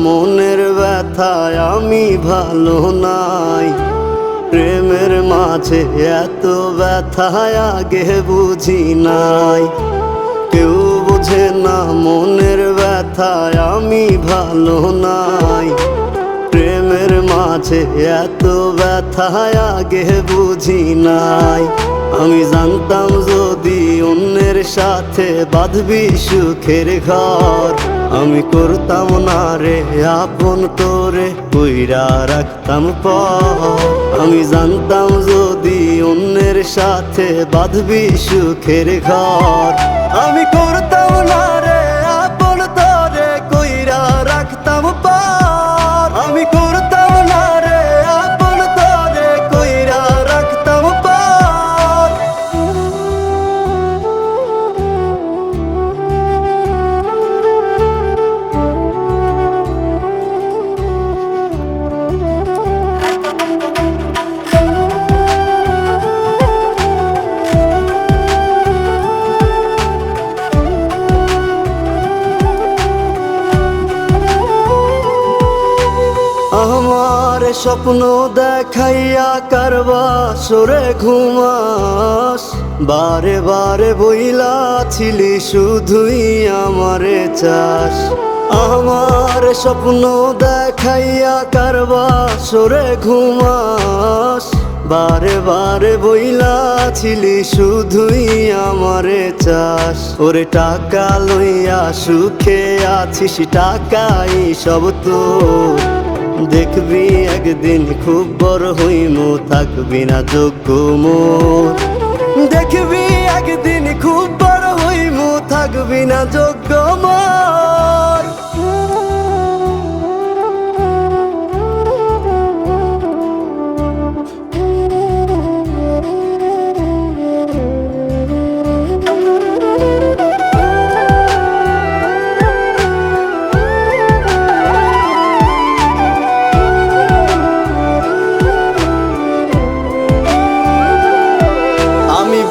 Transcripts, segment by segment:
মনের ব্যথায় আমি ভালো নাই। প্রেমের মাঝে এত ব্যথায় আগে বুঝি নাই। কেউ বোঝে না মনের ব্যথায় আমি ভালো নাই। প্রেমের মাঝে এত ব্যথায় আগে বুঝি নাই। আমি জানতাম যদি অন্যের সাথে বাঁধবি সুখের ঘর, আমি করতাম না রে আপন তোরে কইরা রাখতাম পর। আমি জানতাম যদি অন্যের সাথে বাঁধবি সুখের ঘর, আমি করতাম না রে আপন তোরে কইরা রাখতাম পর। আমি করতাম না রে আপন তোরে কইরা রাখতাম পর। আমার স্বপ্ন দেখাইয়া কারবা সরে ঘুমাস, বারে বারে বইলা ছিলি শুধুই আমারে চাস। আমার স্বপ্ন দেখাইয়া কারবা সরে ঘুমাস, বারে বারে বইলা ছিলি শুধুই আমারে চাস। ওরে টাকা লইয়া সুখে আছিস, টাকাই সব তোর। দেখবি একদিন খুব বড় হইমু, থাকবি না যোগ্য মোর। দেখবি একদিন খুব বড় হইমু, থাকবি না যোগ্য মোর।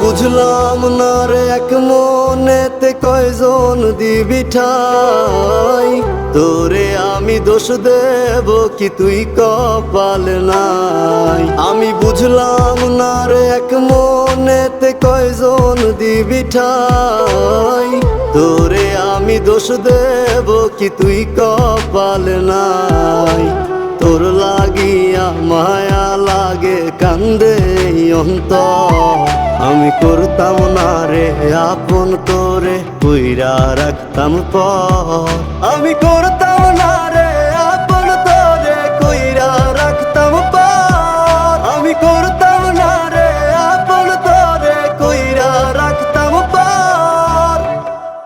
বুঝলাম না রে এক মনেতে কয়জন দিবি ঠাই, তোরে আমি দোষ দেব কি তুই কপাল নাই। আমি বুঝলাম না রে এক মনেতে কয়জন দিবি ঠাই, তোরে আমি দোষ দেব কি তুই কপাল নাই। তোর লাগিয়া মায়া লাগে কান্দে অন্তর, আমি করতাম না রে আপন তোরে কইরা রাখতাম পর। আমি করতাম